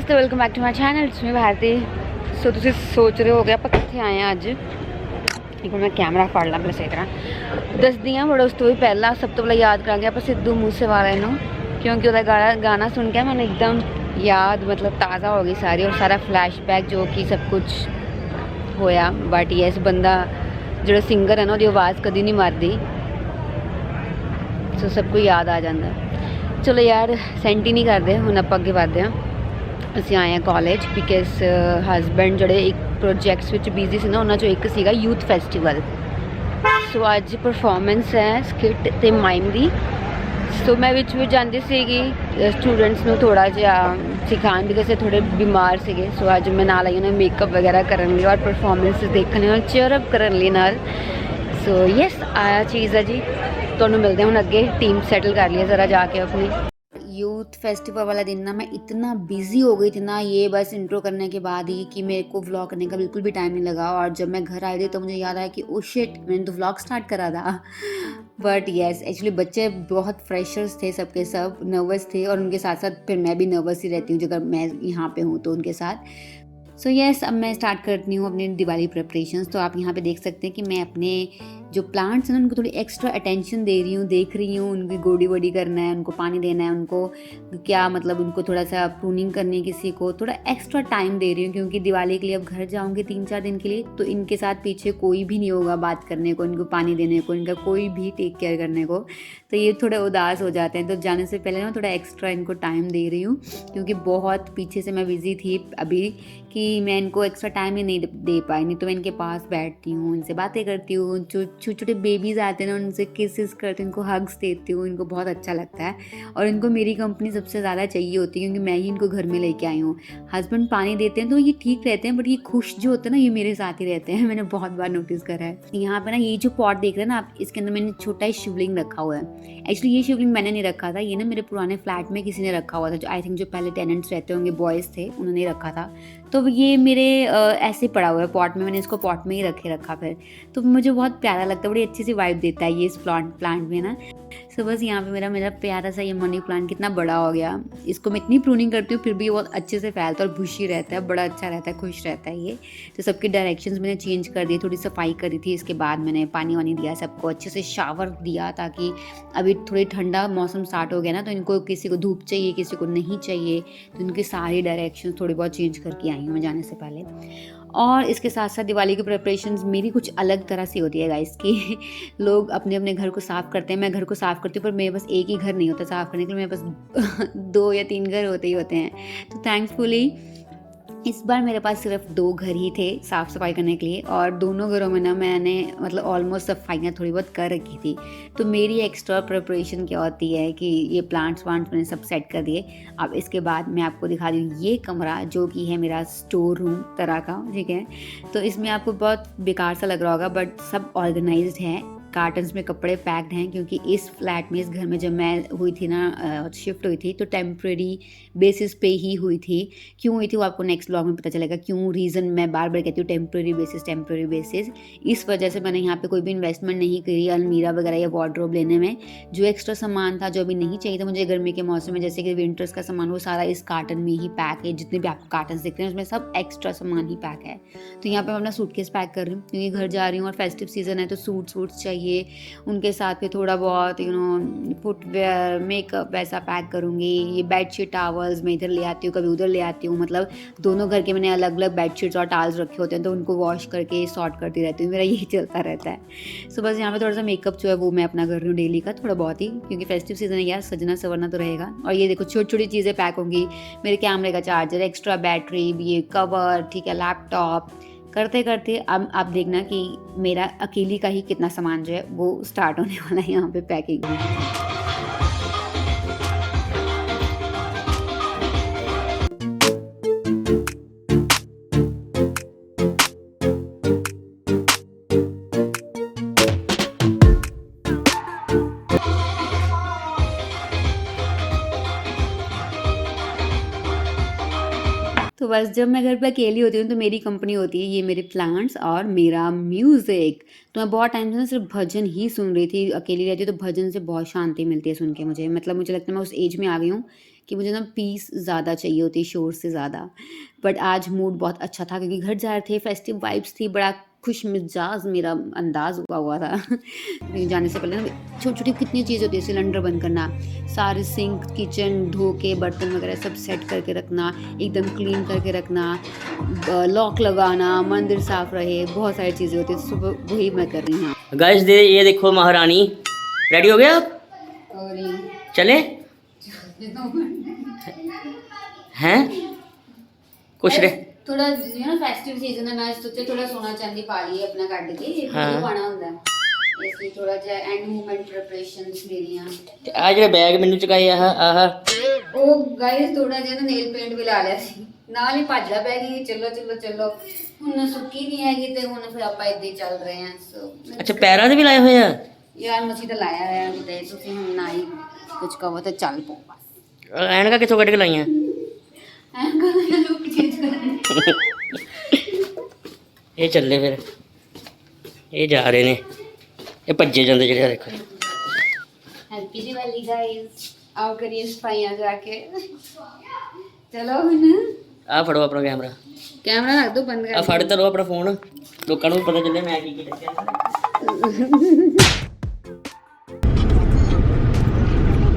नमस्ते, welcome back to my channel. It's me Bharti. So तुम सोच रहे हो गए आप कितने आए हैं अज। एक मैं कैमरा फड़ ला सही तरह दस दी हाँ। बड़ा उस तो भी पहला सब तो पहले याद करा आप सिद्धू मूसेवाले नूं, क्योंकि वह गाना सुन के मैंने एकदम याद मतलब ताज़ा हो गई सारी, और सारा फ्लैशबैक जो कि सब कुछ होया। बट यस बंदा जो सिंगर है ना वो आवाज़ कभी नहीं मरदी, सो सब कुछ याद आ जाता। चलो यार सेंट ही नहीं करते, हम आप अगे बढ़ते हैं। ਅਸੀਂ ਆਏ ਹਾਂ ਕਾਲਜ ਬਿਕਾਜ਼ ਹਸਬੈਂਡ ਜਿਹੜੇ ਇੱਕ ਪ੍ਰੋਜੈਕਟਸ ਵਿੱਚ ਬਿਜ਼ੀ ਸੀ ਨਾ, ਉਹਨਾਂ 'ਚੋਂ ਇੱਕ ਸੀਗਾ ਯੂਥ ਫੈਸਟੀਵਲ। ਸੋ ਅੱਜ ਪਰਫਾਰਮੈਂਸ ਹੈ ਸਕਿੱਟ ਅਤੇ ਮਾਈਮ ਦੀ। ਸੋ ਮੈਂ ਵਿੱਚ ਜਾਂਦੀ ਸੀਗੀ ਸਟੂਡੈਂਟਸ ਨੂੰ ਥੋੜ੍ਹਾ ਜਿਹਾ ਸਿਖਾਉਣ, ਬਿਕਾਜ਼ ਇਹ ਥੋੜ੍ਹੇ ਬਿਮਾਰ ਸੀਗੇ। ਸੋ ਅੱਜ ਮੈਂ ਨਾਲ ਆਈ ਉਹਨਾਂ ਮੇਕਅਪ ਵਗੈਰਾ ਕਰਨ ਲਈ ਔਰ ਪਰਫਾਰਮੈਂਸ ਦੇਖਣ ਔਰ ਚੇਅਰ ਅਪ ਕਰਨ ਲਈ ਨਾਲ। ਸੋ ਯੈਸ ਆਹ ਚੀਜ਼ ਹੈ ਜੀ। ਤੁਹਾਨੂੰ ਮਿਲਦੇ ਹੁਣ ਅੱਗੇ, ਟੀਮ ਸੈਟਲ ਕਰ ਲਈ ज़रा जाके अपनी। यूथ फेस्टिवल वाला दिन ना मैं इतना बिज़ी हो गई थी ना, ये बस इंट्रो करने के बाद ही, कि मेरे को व्लॉग करने का बिल्कुल भी टाइम नहीं लगा। और जब मैं घर आई थी तो मुझे याद आया कि ओ शिट मैंने तो व्लॉग स्टार्ट करा था। बट येस एक्चुअली बच्चे बहुत फ्रेशर्स थे, सबके सब नर्वस थे, और उनके साथ साथ फिर मैं भी नर्वस ही रहती हूँ अगर मैं यहाँ पे हूँ तो उनके साथ। सो येस अब मैं स्टार्ट करती हूँ अपनी दिवाली प्रिपरेशंस। तो आप यहाँ पे देख सकते हैं कि मैं अपने जो प्लांट्स हैं ना उनको थोड़ी एक्स्ट्रा अटेंशन दे रही हूँ, देख रही हूँ उनकी गोडी वोडी करना है, उनको पानी देना है, उनको क्या मतलब उनको थोड़ा सा प्रूनिंग करनी है, किसी को थोड़ा एक्स्ट्रा टाइम दे रही हूँ, क्योंकि दिवाली के लिए अब घर जाऊँगी 3-4 दिन के लिए, तो इनके साथ पीछे कोई भी नहीं होगा बात करने को, इनको पानी देने को, इनका कोई भी टेक केयर करने को। तो ये थोड़े उदास हो जाते हैं, तो जाने से पहले ना थोड़ा एक्स्ट्रा इनको टाइम दे रही हूँ, क्योंकि बहुत पीछे से मैं बिज़ी थी अभी कि मैं इनको एक्स्ट्रा टाइम ही नहीं दे पाई। नहीं तो मैं इनके पास बैठती हूँ, इनसे बातें करती हूँ, छोटे छोटे बेबीज़ आते हैं ना उनसे किसेस करती हूँ, इनको हग्स देती हूँ, इनको बहुत अच्छा लगता है। और इनको मेरी कंपनी सबसे ज़्यादा चाहिए होती है, क्योंकि मैं ही इनको घर में लेके आई हूँ। हस्बैंड पानी देते हैं तो ये ठीक रहते हैं, बट ये खुश जो होते हैं ना ये मेरे साथ ही रहते हैं। मैंने बहुत बार नोटिस करा है। यहाँ पे ना ये जो पॉट देख रहे हैं ना आप, इसके अंदर मैंने छोटा ही शिवलिंग रखा हुआ है। एक्चुअली ये शिवलिंग मैंने नहीं रखा था, ये ना मेरे पुराने फ्लैट में किसी ने रखा हुआ था, जो आई थिंक जो पहले टेनेंट्स रहते होंगे बॉयज़ थे, उन्होंने रखा था। तो ये मेरे ऐसे पड़ा हुआ है पॉट में, मैंने इसको पॉट में ही रखा फिर। तो मुझे बहुत प्यारा लगता है, बड़ी अच्छी सी वाइब देता है ये इस प्लांट में ना। सो बस यहाँ पे मेरा प्यारा सा ये मनी प्लांट कितना बड़ा हो गया। इसको मैं इतनी प्रूनिंग करती हूँ फिर भी ये बहुत अच्छे से फैलता है और बुशी रहता है, बड़ा अच्छा रहता है, खुश रहता है ये। तो सबके डायरेक्शंस मैंने चेंज कर दिए, थोड़ी सफाई करी थी, इसके बाद मैंने पानी वानी दिया, सबको अच्छे से शावर दिया, ताकि अभी थोड़ी ठंडा मौसम स्टार्ट हो गया ना, तो इनको किसी को धूप चाहिए किसी को नहीं चाहिए, तो इनके सारे डायरेक्शन थोड़ी बहुत चेंज करके आई हूँ मैं जाने से पहले। और इसके साथ साथ दिवाली की प्रिपरेशंस मेरी कुछ अलग तरह से होती है गाइस की। लोग अपने अपने घर को साफ़ करते हैं, मैं घर को साफ़ करती हूँ, पर मेरे बस एक ही घर नहीं होता साफ़ करने के लिए, मेरे पास 2 या 3 घर होते ही होते हैं। तो थैंकफुली इस बार मेरे पास सिर्फ 2 घर ही थे साफ़ सफाई करने के लिए, और दोनों घरों में ना मैंने मतलब ऑलमोस्ट सफाइयाँ थोड़ी बहुत कर रखी थी। तो मेरी एक्स्ट्रा प्रिपरेशन क्या होती है कि ये प्लांट्स मैंने सब सेट कर दिए। अब इसके बाद मैं आपको दिखा दूँ ये कमरा, जो कि है मेरा स्टोर रूम तरह का, ठीक है। तो इसमें आपको बहुत बेकार सा लग रहा होगा, बट सब ऑर्गेनाइज्ड है, कार्टन्स में कपड़े पैक्ड हैं, क्योंकि इस फ्लैट में इस घर में जब मैं हुई थी ना शिफ्ट हुई थी, तो टेम्प्रेरी बेसिस पे ही हुई थी। क्यों हुई थी वो आपको नेक्स्ट व्लॉग में पता चलेगा, क्यों रीज़न मैं बार बार कहती हूँ टेम्प्रेरी बेसिस। इस वजह से मैंने यहाँ पे कोई भी इन्वेस्टमेंट नहीं करी अलमीरा वगैरह या वार्डरोब लेने में। जो एक्स्ट्रा सामान था जो अभी नहीं चाहिए था मुझे गर्मी के मौसम में, जैसे कि विंटर्स का सामान, वो सारा इस कार्टन में ही पैक है। जितने भी आपको कार्टन दिख रहे हैं उसमें सब एक्स्ट्रा सामान ही पैक है। तो यहाँ पर मैं अपना सूटकेस पैक कर रही हूँ, क्योंकि घर जा रही हूँ और फेस्टिव सीजन है, तो सूट्स चाहिए, उनके साथ पे थोड़ा बहुत फुटवेयर मेकअप वैसा पैक करूँगी। ये बेडशीट टावल्स मैं इधर ले आती हूँ, कभी उधर ले आती हूँ, मतलब दोनों घर के मैंने अलग अलग बेडशीट्स और टावल्स रखे होते हैं, तो उनको वॉश करके सॉर्ट करती रहती हूँ, मेरा यही चलता रहता है। सो बस यहाँ पे थोड़ा सा मेकअप जो है वो मैं अपना कर रही हूँ डेली का, थोड़ा बहुत ही, क्योंकि फेस्टिव सीजन है यार, सजना संवरना तो रहेगा। और ये देखो छोटी छोटी चीज़ें पैक होंगी, मेरे कैमरे का चार्जर, एक्स्ट्रा बैटरी, ये कवर, ठीक है, लैपटॉप। करते करते अब आप देखना कि मेरा अकेली का ही कितना सामान जो है वो स्टार्ट होने वाला है यहाँ पे पैकिंग में। तो तो बस जब मैं घर पे अकेली होती हूँ तो मेरी कंपनी होती है ये मेरे प्लांट्स और मेरा म्यूज़िक। तो मैं बहुत टाइम से ना सिर्फ भजन ही सुन रही थी, अकेली रहती हूँ तो भजन से बहुत शांति मिलती है सुन के मुझे। मतलब मुझे लगता है मैं उस एज में आ गई हूँ कि मुझे ना पीस ज़्यादा चाहिए होती है शोर से ज़्यादा। बट आज मूड बहुत अच्छा था क्योंकि घर जा रहे थे, फेस्टिव वाइब्स थी, बड़ा खुश मिजाज मेरा अंदाज हुआ था। कहीं जाने से पहले ना छोटी छोटी कितनी चीज़ होती है, सिलेंडर बंद करना, सारे सिंक किचन धो के बर्तन वगैरह सब सेट करके रखना, एकदम क्लीन करके रखना, लॉक लगाना, मंदिर साफ रहे, बहुत सारी चीज़ें होती है। सुबह वही मैं कर रही हूँ। गाइस ये देखो महारानी, रेडी हो गया आप? और चले हैं कुछ रे थोड़ा ना फेस्टिव सीजन है, मैं सोचे थोड़ा सोना चांदी पा लिए अपना ਕੱਢ ਕੇ हाँ। ਪਾਣਾ ਹੁੰਦਾ ਹੈ, ਇਸ ਲਈ ਥੋੜਾ ਜਿਹਾ ਐਂਡ ਮੂਵਮੈਂਟ ਪ੍ਰੈਪਰੇਸ਼ਨਸ ਮੇਰੀਆਂ। ਤੇ ਆ ਜਿਹੜੇ ਬੈਗ ਮੈਨੂੰ ਚੁਕਾਏ ਆਹ ਉਹ ਗਾਇਸ ਥੋੜਾ ਜਿਹਾ ਨਾ ਨੇਲ ਪੇਂਟ ਵੀ ਲਾ ਲਿਆ ਸੀ, ਨਾਲ ਹੀ ਭੱਜਦਾ ਪੈ ਗਈ ਚਲੋ ਚਲੋ ਚਲੋ, ਹੁਣ ਸੁੱਕੀ ਨਹੀਂ ਹੈਗੀ ਤੇ ਹੁਣ ਫਿਰ ਆਪਾਂ ਇੱਦਾਂ ਹੀ ਚੱਲ ਰਹੇ ਹਾਂ। ਸੋ ਅੱਛਾ ਪੈਰਾਂ ਦੇ ਵੀ ਲਾਏ ਹੋਏ ਆ ਯਾਰ ਮਸੀਂ ਤਾਂ ਲਾਇਆ ਹੋਇਆ ਕਿਤੇ, ਤੁਸੀਂ ਹੁਣ ਨਾ ਹੀ ਕੁਝ ਕਹੋ ਤਾਂ ਚੱਲ ਪੋ ਬਸ। ਐਨਕਾਂ ਕਿੱਥੋਂ ਕੱਢ ਕੇ ਲਾਈਆਂ? ਐਨਕਾਂ ਦਾ ਲੁੱਕ ਚੇਂਜ ਕਰਨ ਇਹ ਚੱਲੇ ਫਿਰ, ਇਹ ਜਾ ਰਹੇ ਨੇ, ਇਹ ਭੱਜੇ ਜਾਂਦੇ ਜਿਹੜੇ ਆ ਦੇਖੋ। ਹੈਪੀ ਦੀਵਾਲੀ ਗਾਇਸ, ਆਓ ਕਰੀਏ ਸਫਾਈਆਂ ਜਾ ਕੇ। ਚਲੋ ਹੁਣ ਆਹ ਫੜੋ ਆਪਣਾ ਕੈਮਰਾ, ਕੈਮਰਾ ਰੱਖ ਦੋ ਬੰਦ ਆ ਕਰ। ਫੜ ਤਾ ਲਓ ਆਪਣਾ ਫੋਨ, ਲੋਕਾਂ ਨੂੰ ਵੀ ਪਤਾ ਚੱਲੇ ਮੈਂ ਕੀ ਕੀ ਦੱਸਿਆ।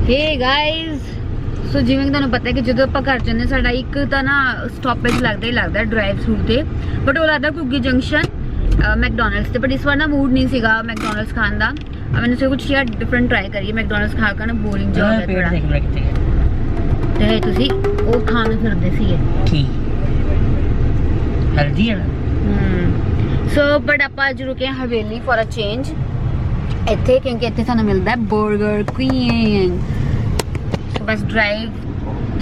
ਹੇ ਗਾਇਸ, ਸੋ ਜਿਵੇਂ ਕਿ ਤੁਹਾਨੂੰ ਪਤਾ ਹੈ ਕਿ ਜਦੋਂ ਆਪਾਂ ਘਰ ਜਾਂਦੇ ਸਾਡਾ ਇੱਕ ਤਾਂ ਨਾ ਸਟਾਪੇਜ ਲੱਗਦਾ ਹੀ ਲੱਗਦਾ ਡਰਾਈਵ ਥਰੂ ਤੇ, ਬਟ ਉਹ ਲੱਗਦਾ ਘੁੱਗੀ ਜੰਕਸ਼ਨ ਮੈਕਡੋਨਲਡਸ ਤੇ। ਬਟ ਇਸ ਵਾਰ ਨਾ ਮੂਡ ਨਹੀਂ ਸੀਗਾ ਮੈਕਡੋਨਲਡਸ ਖਾਣ ਦਾ, मैंने सोचा कुछ यार डिफरेंट ट्राई करिए। मैकडॉनल्ड्स खा कर ना बोरिंग जा हो गया थोड़ा, ਤੇ ਤੁਸੀਂ ਉਹ ਖਾਣ ਫਿਰਦੇ ਸੀਗੇ ਕੀ ਹੈਲਦੀ ਹੈ। ਸੋ ਬਟ ਆਪਾਂ ਅੱਜ ਰੁਕੇ ਹਵੇਲੀ ਫॉर ਅ ਚੇਂਜ ਇੱਥੇ, ਕਿਉਂਕਿ ਇੱਥੇ ਸਾਨੂੰ ਮਿਲਦਾ 버ਗਰ ਕੁਈਨ। ਸੋ ਬਸ ਡਰਾਈਵ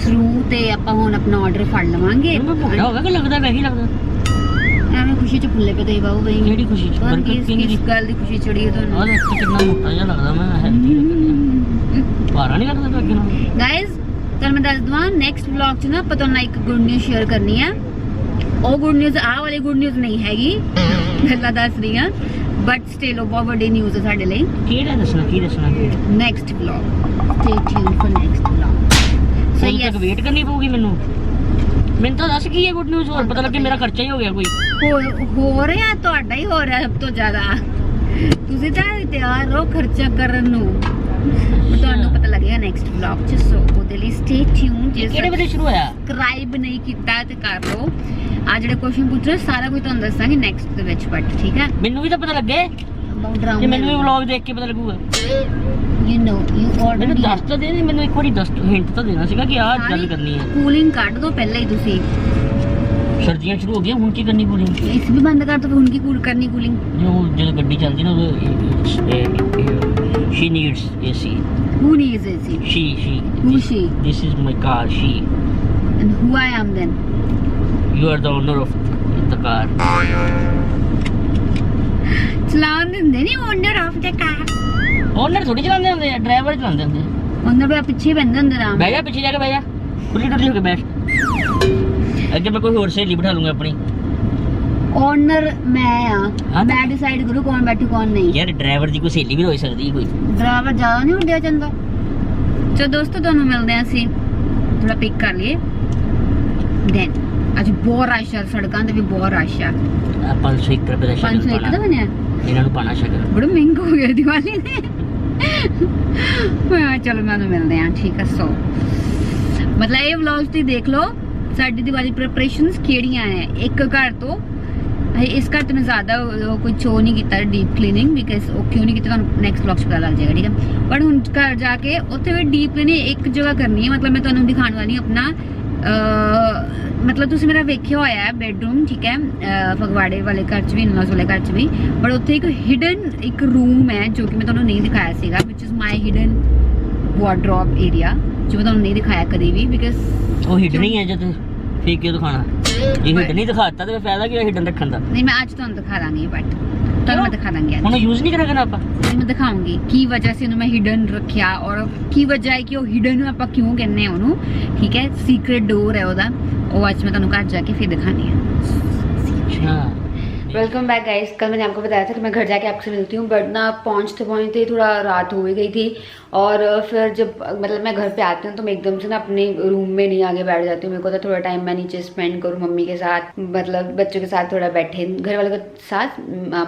ਥਰੂ ਤੇ ਆਪਾਂ ਹੁਣ ਆਪਣਾ ਆਰਡਰ ਫੜ ਲਵਾਂਗੇ। ਭੁੱਖਾ ਹੋਗਾ ਕਿ ਲੱਗਦਾ ਵੈਸੇ ਹੀ ਲੱਗਦਾ ਐਵੇਂ ਖੁਸ਼ੀ ਚ ਫੁੱਲੇ ਪਏ ਤੇ ਬਾਬੂ ਬਈ। ਕਿਹੜੀ ਖੁਸ਼ੀ ਚ? ਬਰਗਰ ਕਿਸ ਗੱਲ ਦੀ ਖੁਸ਼ੀ ਚੜੀ ਹੈ ਤੁਹਾਨੂੰ? ਆਹ ਦੇਖ ਕਿੰਨਾ ਮੋਟਾ ਜਿਹਾ ਲੱਗਦਾ, ਮੈਂ ਹੈਲਦੀ ਲੱਗਦਾ, ਭਾਰਾ ਨਹੀਂ ਲੱਗਦਾ ਤਾਂ ਅੱਗੇ ਨਾਲ। ਗਾਇਜ਼ ਤੁਹਾਨੂੰ ਮੈਂ ਦੱਸ ਦਵਾਂ ਨੈਕਸਟ ਵਲੌਗ 'ਚ ਨਾ ਆਪਾਂ ਤੁਹਾਨੂੰ ਇੱਕ ਗੁੱਡ ਨਿਊਜ਼ ਸ਼ੇਅਰ ਕਰਨੀ ਆ। ਉਹ ਗੁੱਡ ਨਿਊਜ਼ ਆਹ ਵਾਲੀ ਗੁੱਡ ਨਿਊਜ਼ ਨਹੀਂ ਹੈਗੀ, ਪਹਿਲਾਂ ਦੱਸ ਰਹੀ ਹਾਂ, ਬਟ ਸਟਿਲ ਉਹ ਬਹੁਤ ਵੱਡੀ ਨਿਊਜ਼ ਹੈ ਸਾਡੇ ਲਈ। ਕਿਹੜਾ ਦੱਸਣਾ, ਕੀ ਦੱਸਣਾ? Next vlog, stay tune for next vlog. ਸਹੀ ਹੈ, ਵੇਟ ਕਰਨੀ ਪਊਗੀ ਮੈਨੂੰ ਤਾਂ ਦੱਸ ਕੀ ਹੈ ਗੁੱਡ ਨਿਊਜ਼, ਹੋਰ ਪਤਾ ਲੱਗੇ ਮੇਰਾ ਖਰਚਾ ਹੀ ਹੋ ਗਿਆ ਕੋਈ। ਹੋ ਰਿਹਾ ਤੁਹਾਡਾ ਹੀ ਹੋ ਰਿਹਾ ਸਭ ਤੋਂ ਜ਼ਿਆਦਾ, ਤੁਸੀਂ ਤਾਂ ਤਿਆਰ ਰਹੋ ਖਰਚਾ ਕਰਨ ਨੂੰ, ਤੁਹਾਨੂੰ ਪਤਾ ਲੱਗੇਗਾ ਨੈਕਸਟ ਵਲੌਗ 'ਚ। ਸੋ ਉਹਦੇ ਲਈ ਸਟੇ ਟਿਊਨ। ਜੇ ਕਿਹੜੇ ਵੇਲੇ ਸ਼ੁਰੂ ਹੋਇਆ? ਸਬਸਕ੍ਰਾਈਬ ਨਹੀਂ ਕੀਤਾ ਤੇ ਕਰ ਲਓ। ਆ ਜਿਹੜੇ ਕੁਐਸਚਨ ਪੁੱਛ ਰਹੇ ਸਾਰਾ ਕੁਝ ਤੁਹਾਨੂੰ ਦੱਸਾਂਗੇ ਨੈਕਸਟ ਦੇ ਵਿੱਚ, ਬਟ ਠੀਕ ਹੈ ਮੈਨੂੰ ਵੀ ਤਾਂ ਪਤਾ ਲੱਗੇ, ਬਹੁਤ ਡਰਾਉਂਦੇ ਜੇ ਮੈਨੂੰ ਵੀ ਵਲੌਗ ਦੇਖ ਕੇ ਪਤਾ ਲੱਗੂਗਾ। ਯੂ ਨੋ ਯੂ ਆਲਰੇਡੀ ਮੈਨੂੰ ਦੱਸ ਤਾਂ ਦੇ, ਮੈਨੂੰ ਇੱਕ ਵਾਰੀ ਦੱਸ ਹਿੰਟ ਤਾਂ ਦੇਣਾ ਸੀਗਾ ਕਿ ਆਹ ਗੱਲ ਕਰਨੀ ਹੈ। ਕੂਲਿੰਗ ਕੱਢ ਦੋ ਪਹਿਲਾਂ ਹੀ ਤੁਸੀਂ, ਸਰਦੀਆਂ ਸ਼ੁਰੂ ਹੋ ਗਈਆਂ, ਹੁਣ ਕੀ ਕਰਨੀ ਕੂਲਿੰਗ? ਇਸ ਵੀ ਬੰਦ ਕਰ ਦੋ, ਹੁਣ ਕੀ ਕੂਲ ਕਰਨੀ ਕੂਲਿੰਗ? ਜਦੋਂ ਗੱਡੀ ਚੱਲਦੀ ਨਾ she needs AC. Who needs AC? She Who she? This is my car. She. And who I am then? You are the owner of the car. ਚਲਾਉਣ ਦਿੰਦੇ ਨਹੀਂ owner of the car. Owner ਥੋੜੀ ਚਲਾਉਂਦੇ ਹੁੰਦੇ ਆ, driver ਚਲਾਉਂਦੇ ਹੁੰਦੇ ਆ। ਓਨਰ ਵੀ ਪਿੱਛੇ ਬੈਠੇ ਹੁੰਦੇ ਆਰਾਮ। ਬਹਿ ਜਾ ਪਿੱਛੇ ਜਾ ਕੇ ਬਹਿ ਜਾ, ਖੁੱਲੀ ਡੁੱਲੀ ਹੋ ਕੇ ਬੈਠ। ਅੱਗੇ ਮੈਂ ਕੋਈ ਹੋਰ ਸਹੇਲੀ ਬਿਠਾ ਲੂੰਗਾ ਆਪਣੀ। ਓਨਰ ਮੈਂ ਆ, ਹਾਂ। ਮੈਂ ਡਿਸਾਈਡ ਕਰੂ ਕੌਣ ਬੈਠੂ ਕੌਣ ਨਹੀਂ। ਯਾਰ ਡਰਾਈਵਰ ਦੀ ਕੋਈ ਸਹੇਲੀ ਵੀ ਹੋ ਸਕਦੀ ਹੈ ਕੋਈ। ਡਰਾਈਵਰ ਜ਼ਿਆਦਾ ਨਹੀਂ ਉੱਡਿਆ ਜਾਂਦਾ। ਚਲੋ ਦੋਸਤੋ ਤੁਹਾਨੂੰ ਮਿਲਦੇ ਆ ਅਸੀਂ, ਥੋੜਾ ਪਿਕ ਕਰ ਲਈਏ। ਦੈਨ ਅੱਜ ਬਹੁਤ ਰਸ਼ ਆ ਸੜਕਾਂ ਤੇ ਵੀ, ਬਹੁਤ ਰਸ਼ ਆ। 501 ਰੁਪਏ ਦਾ ਸ਼ਗਨ 501 ਦਾ ਬਣਿਆ, ਇਹਨਾਂ ਨੂੰ ਪਾਣਾ ਸ਼ਗਨ। ਬੜਾ ਮਹਿੰਗਾ ਹੋ ਗਿਆ ਦੀਵਾਲੀ ਨੇ। ਚਲੋ ਮੈਨੂੰ ਮਿਲਦੇ ਆ, ਠੀਕ ਆ। ਸੋ ਮਤਲਬ ਇਹ ਵਲੌਗ ਤੁਸੀਂ ਦੇਖ ਲਓ ਸਾਡੀ ਦੀਵਾਲੀ ਪ੍ਰੈਪਰੇਸ਼ਨਸ ਕਿਹੜੀਆਂ ਹੈ। ਇੱਕ ਘਰ ਤੋਂ, ਇਸ ਘਰ ਤੋਂ ਮੈਂ ਜ਼ਿਆਦਾ ਕੋਈ ਸ਼ੋ ਨਹੀਂ ਕੀਤਾ ਡੀਪ ਕਲੀਨਿੰਗ, ਬਿਕਾਜ਼ ਉਹ ਕਿਉਂ ਨਹੀਂ ਕੀਤਾ ਤੁਹਾਨੂੰ ਨੈਕਸਟ ਵਲੌਗ 'ਚ ਪਤਾ ਲੱਗ ਜਾਏਗਾ, ਠੀਕ ਹੈ। ਪਰ ਹੁਣ ਘਰ ਜਾ ਕੇ ਉੱਥੇ ਵੀ ਡੀਪ ਕਲੀਨਿੰਗ ਇੱਕ ਜਗ੍ਹਾ ਕਰਨੀ ਹੈ। ਮਤਲਬ ਮੈਂ ਤੁਹਾਨੂੰ ਦਿਖਾਉਣ ਵਾਲੀ ਹਾਂ ਆਪਣਾ, ਮਤਲਬ ਤੁਸੀਂ ਮੇਰਾ ਵੇਖਿਆ ਹੋਇਆ ਹੈ ਬੈਡਰੂਮ, ਠੀਕ ਹੈ, ਫਗਵਾੜੇ ਵਾਲੇ ਘਰ 'ਚ ਵੀ, ਇਨਲਾਸ ਵਾਲੇ ਘਰ 'ਚ ਵੀ, ਪਰ ਉੱਥੇ ਇੱਕ ਹਿਡਨ ਇੱਕ ਰੂਮ ਹੈ ਜੋ ਕਿ ਮੈਂ ਤੁਹਾਨੂੰ ਨਹੀਂ ਦਿਖਾਇਆ ਸੀਗਾ, which is my hidden wardrobe area, ਜੋ ਮੈਂ ਤੁਹਾਨੂੰ ਨਹੀਂ ਦਿਖਾਇਆ ਕਦੀ ਵੀ, ਬਿਕਾਜ਼ ਉਹ ਹਿਡਨ ਹੀ ਹੈ। ਜਦ ਫੇਕ ਕਿਉਂ ਦਿਖਾਣਾ? ਜੇ ਹਿਡਨ ਨਹੀਂ ਦਿਖਾਤਾ ਤਾਂ ਫਾਇਦਾ ਕੀ ਹਿਡਨ ਰੱਖਣ ਦਾ? ਨਹੀਂ, ਮੈਂ ਅੱਜ ਤੁਹਾਨੂੰ ਦਿਖਾ ਦਾਂਗੀ, ਬਟ ਤੁਹਾਨੂੰ ਮੈਂ ਦਿਖਾ ਦਾਂਗੀ ਹੁਣ ਯੂਜ਼ ਨਹੀਂ ਕਰਾਂਗੇ ਨਾ ਆਪਾਂ ਮੈਂ ਦਿਖਾਉਂਗੀ ਕੀ ਵਜ੍ਹਾ ਸੀ ਉਹਨੂੰ ਮੈਂ ਹਿਡਨ ਰੱਖਿਆ ਔਰ ਕੀ ਵਜ੍ਹਾ ਹੈ ਕਿ ਉਹ ਹਿਡਨ ਨੂੰ ਆਪਾਂ ਕਿਉਂ ਕਹਿੰਦੇ ਆ ਉਹਨੂੰ ਠੀਕ ਹੈ ਸੀਕ੍ਰੇਟ ਡੋਰ ਹੈ ਉਹਦਾ ਉਹ ਅੱਜ मैं ਤੁਹਾਨੂੰ ਘਰ ਜਾ के फिर दिखानी है वेलकम बैक गाइस। कल मैंने आपको बताया था कि मैं घर जाके आपसे मिलती हूँ बट ना पहुँचते पहुँचते थोड़ा रात हो गई थी और फिर जब मतलब मैं घर पे आती हूँ तो मैं एकदम से ना अपने रूम में नहीं आगे बैठ जाती हूँ। मेरे को तो थोड़ा टाइम मैं नीचे स्पेंड करूँ मम्मी के साथ मतलब बच्चों के साथ थोड़ा बैठे घर वालों के साथ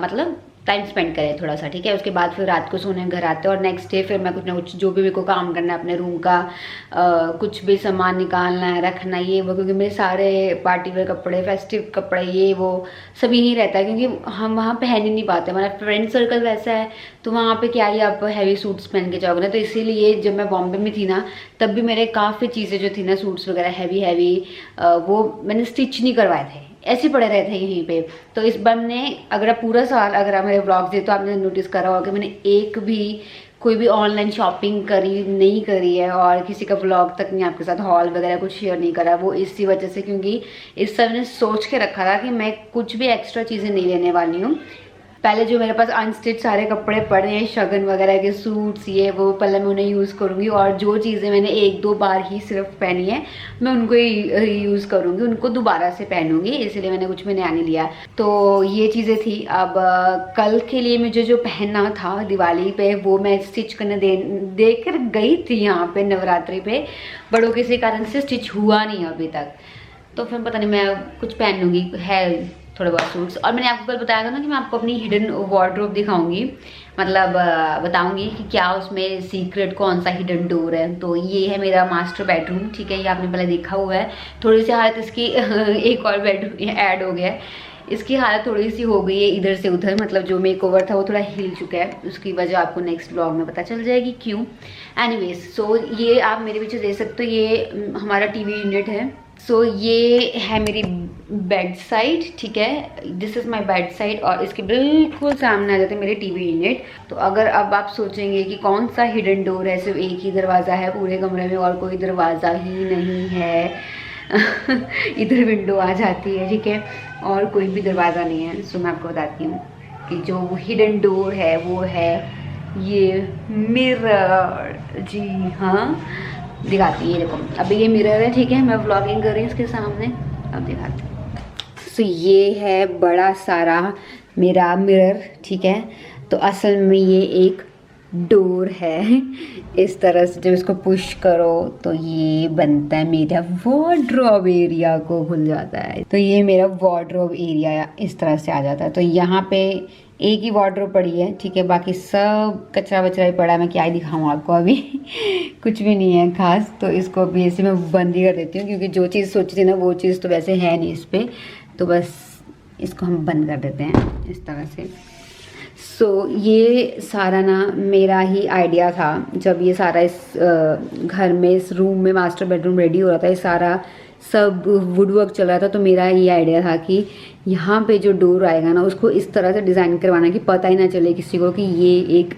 मतलब टाइम स्पेंड करें थोड़ा सा ठीक है। उसके बाद फिर रात को सोने घर आते हैं और नेक्स्ट डे फिर मैं कुछ ना कुछ जो भी मेरे को काम करना है अपने रूम का कुछ भी सामान निकालना है रखना ये वो क्योंकि मेरे सारे पार्टी वेयर कपड़े फेस्टिव कपड़े ये वो सभी ही रहता है क्योंकि हम वहाँ पहन ही नहीं पाते। हमारा फ्रेंड सर्कल वैसा है तो वहाँ पे क्या ही आप हैवी सूट्स पहन के जाओगे ना। तो इसीलिए जब मैं बॉम्बे में थी ना तब भी मेरे काफ़ी चीज़ें जो थी ना सूट्स वगैरह हैवी वो मैंने स्टिच नहीं करवाए थे ऐसे पड़े रहे थे यहीं पे। तो इस बार मैंने अगर आप पूरा साल अगर आप मेरे ब्लॉग दे तो आपने नोटिस करा होगा कि मैंने एक भी कोई भी ऑनलाइन शॉपिंग नहीं करी है और किसी का ब्लॉग तक नहीं आपके साथ हॉल वगैरह कुछ शेयर नहीं करा। वो इसी वजह से क्योंकि इस सब ने सोच के रखा था कि मैं कुछ भी एक्स्ट्रा चीज़ें नहीं लेने वाली हूँ। पहले जो मेरे पास अनस्टिच सारे कपड़े पड़े हैं शगन वगैरह के सूट्स ये वो पहले मैं उन्हें यूज़ करूँगी और जो चीज़ें मैंने एक दो बार ही सिर्फ पहनी है मैं उनको ही यूज़ करूँगी उनको दोबारा से पहनूंगी इसलिए मैंने कुछ भी नया नहीं लिया। तो ये चीज़ें थी। अब कल के लिए मुझे जो पहनना था दिवाली पे वो मैं स्टिच करने देकर गई थी यहाँ पे नवरात्रि पे बड़ों किसी कारण से स्टिच हुआ नहीं अभी तक। तो फिर पता नहीं मैं कुछ पहन लूँगी है थोड़े बहुत सूट्स। और मैंने आपको कल बताया था ना कि मैं आपको अपनी हिडन वार्डरोब दिखाऊंगी मतलब बताऊंगी कि क्या उसमें सीक्रेट कौन सा हिडन डोर है। तो ये है मेरा मास्टर बेडरूम ठीक है ये आपने पहले देखा हुआ है। थोड़ी सी हालत इसकी एक और बेडरूम ऐड हो गया है इसकी हालत थोड़ी सी हो गई है इधर से उधर मतलब जो मेक ओवर था वो थोड़ा हिल चुका है उसकी वजह आपको नेक्स्ट ब्लॉग में पता चल जाएगी क्यों। एनीवेज सो ये आप मेरे पीछे देख सकते हो ये हमारा टीवी यूनिट है। सो ये है मेरी बेड साइड ठीक है this is my bed side और इसके बिल्कुल सामने आ जाते हैं मेरे टीवी यूनिट। तो अगर अब आप सोचेंगे कि कौन सा हिडन डोर है सिर्फ एक ही दरवाज़ा है पूरे कमरे में और कोई दरवाज़ा ही नहीं है इधर विंडो आ जाती है ठीक है और कोई भी दरवाज़ा नहीं है। सो मैं आपको बताती हूँ कि जो हिडन डोर है वो है ये मिरर जी हाँ दिखाती है देखो। अभी ये मिरर है ठीक है मैं व्लॉगिंग कर रही हूँ इसके सामने अब दिखाती हूँ। सो ये है बड़ा सारा मेरा मिरर ठीक है। तो असल में ये एक डोर है इस तरह से जब इसको पुश करो तो ये बनता है मेरा वार्डरोब एरिया को खुल जाता है। तो ये मेरा वार्डरोब एरिया इस तरह से आ जाता है। तो यहाँ पे एक ही वार्डरोब पड़ी है ठीक है बाकी सब कचरा वचरा ही पड़ा है मैं क्या ही दिखाऊँ आपको अभी कुछ भी नहीं है खास। तो इसको अभी ऐसे मैं बंद ही कर देती हूँ क्योंकि जो चीज़ सोची थी ना वो चीज़ तो वैसे है नहीं इस पर तो बस इसको हम बंद कर देते हैं इस तरह से। सो ये सारा ना मेरा ही आइडिया था जब ये सारा इस घर में इस रूम में मास्टर बेडरूम रेडी हो रहा था ये सारा सब वुड वर्क चल रहा था। तो मेरा ये आइडिया था कि यहाँ पे जो डोर आएगा ना उसको इस तरह से डिज़ाइन करवाना कि पता ही ना चले किसी को कि ये एक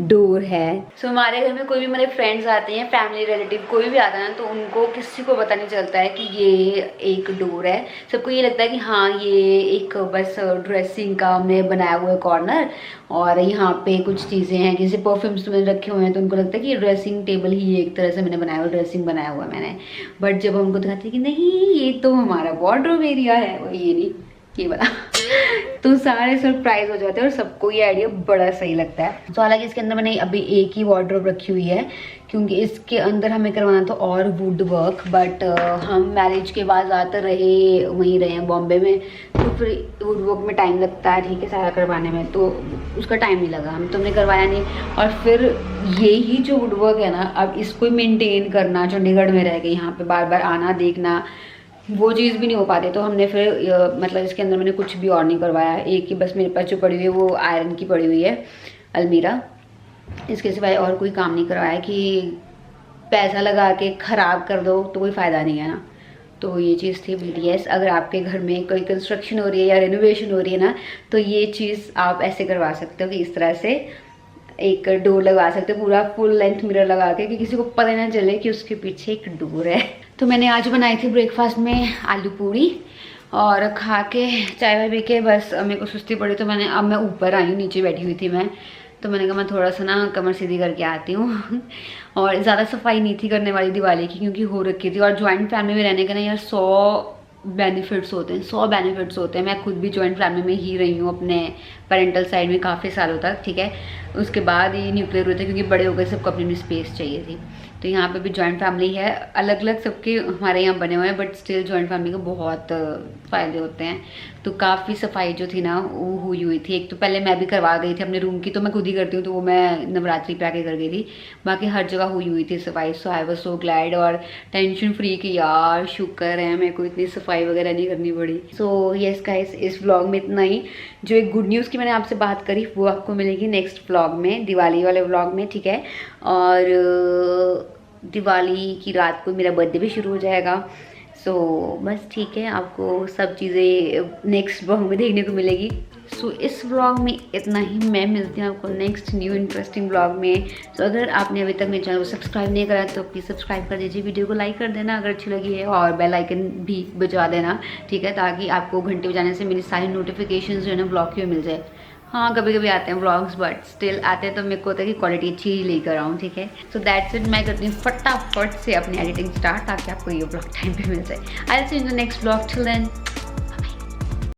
डोर है। सो हमारे घर में कोई भी मेरे फ्रेंड्स आते हैं फैमिली रिलेटिव कोई भी आता है ना तो उनको किसी को पता नहीं चलता है कि ये एक डोर है। सबको ये लगता है कि हाँ ये एक बस ड्रेसिंग का हमने बनाया हुआ है कॉर्नर और यहाँ पे कुछ चीज़ें हैं जैसे परफ्यूम्स मैंने रखे हुए हैं तो उनको लगता है कि ये ड्रेसिंग टेबल ही एक तरह से मैंने बनाया हुआ ड्रेसिंग बनाया हुआ मैंने। बट जब उनको दिखाते हैं कि नहीं ये तो हमारा वार्डरोब एरिया है वो ये नहीं ये बता तो सारे सरप्राइज हो जाते हैं और सबको ये आइडिया बड़ा सही लगता है। तो हालांकि इसके अंदर मैंने अभी एक ही वार्डरोब रखी हुई है क्योंकि इसके अंदर हमें करवाना था और वुड वर्क बट हम मैरिज के बाद ज़्यादातर वहीं रहे हैं बॉम्बे में तो फिर वुड वर्क में टाइम लगता है ठीक है सारा करवाने में तो उसका टाइम नहीं लगा हम तुमने करवाया नहीं। और फिर यही जो वुड वर्क है ना अब इसको मेनटेन करना चंडीगढ़ में रह गए यहाँ पे बार बार आना देखना वो चीज़ भी नहीं हो पाती। तो हमने फिर मतलब इसके अंदर मैंने कुछ भी और नहीं करवाया एक ही बस मेरे पास जो पड़ी हुई है वो आयरन की पड़ी हुई है अलमीरा इसके सिवाय और कोई काम नहीं करवाया कि पैसा लगा के ख़राब कर दो तो कोई फ़ायदा नहीं है ना। तो ये चीज़ थी BTS अगर आपके घर में कोई कंस्ट्रक्शन हो रही है या रेनोवेशन हो रही है ना तो ये चीज़ आप ऐसे करवा सकते हो कि इस तरह से एक डोर लगा सकते हो पूरा फुल लेंथ मिरर लगा के कि किसी को पता ना चले कि उसके पीछे एक डोर है। तो मैंने आज बनाई थी ब्रेकफास्ट में आलू पूरी और खा के चाय वाय पी के बस मेरे को सुस्ती पड़ी, तो अब मैं ऊपर आई हूँ, नीचे बैठी हुई थी मैं, तो मैंने कहा मैं थोड़ा सा ना कमर सीधी करके आती हूँ और ज़्यादा सफाई नहीं थी करने वाली दिवाली की, क्योंकि हो रखी थी। और जॉइंट फैमिली में रहने के ना यार 100 बेनिफिट्स होते हैं, 100 बेनिफिट्स होते हैं। मैं खुद भी जॉइंट फैमिली में ही रही हूँ अपने पेरेंटल साइड में काफ़ी सालों तक, ठीक है। उसके बाद ये न्यूक्लियर हुए थे, क्योंकि बड़े हो गए, सबको अपनी अपनी स्पेस चाहिए थी। तो यहाँ पे भी जॉइंट फैमिली है, अलग अलग सबके हमारे यहाँ बने हुए हैं, बट स्टिल जॉइंट फैमिली के बहुत फ़ायदे होते हैं। तो काफ़ी सफाई जो थी ना वो हुई थी। एक तो पहले मैं भी करवा गई थी अपने रूम की, तो मैं खुद ही करती हूँ, तो वो मैं नवरात्रि पे आके कर गई थी। बाकी हर जगह हुई थी सफाई। सो आई वाज सो ग्लैड और टेंशन फ्री कि यार शुक्र है मेरे को इतनी सफाई वगैरह नहीं करनी पड़ी। सो यस गाइस, इस व्लॉग में इतना ही। जो एक गुड न्यूज़ की मैंने आपसे बात करी वो आपको मिलेगी नेक्स्ट व्लॉग में, दिवाली वाले व्लॉग में, ठीक है। और दिवाली की रात को मेरा बर्थडे भी शुरू हो जाएगा। सो बस ठीक है, आपको सब चीज़ें नेक्स्ट व्लॉग में देखने को मिलेगी। सो इस व्लॉग में इतना ही। मैं मिलती हूँ आपको नेक्स्ट न्यू इंटरेस्टिंग व्लॉग में। सो अगर आपने अभी तक मेरे चैनल को सब्सक्राइब नहीं करा तो प्लीज़ सब्सक्राइब कर दीजिए, वीडियो को लाइक कर देना अगर अच्छी लगी है, और बेल आइकन भी बजा देना, ठीक है, ताकि आपको घंटे बजाने से मेरी सारी नोटिफिकेशन जो है ना व्लॉग की मिल जाए। हाँ, कभी कभी आते हैं व्लॉग्स, बट स्टिल आते हैं तो मेरे को होता है कि क्वालिटी अच्छी ही लेकर आऊँ, ठीक है। So that's it. मैं करती हूँ फटाफट से अपनी एडिटिंग स्टार्ट, ताकि आपको ये व्लॉग टाइम पे मिल जाए। I will see you in the next vlog. Till then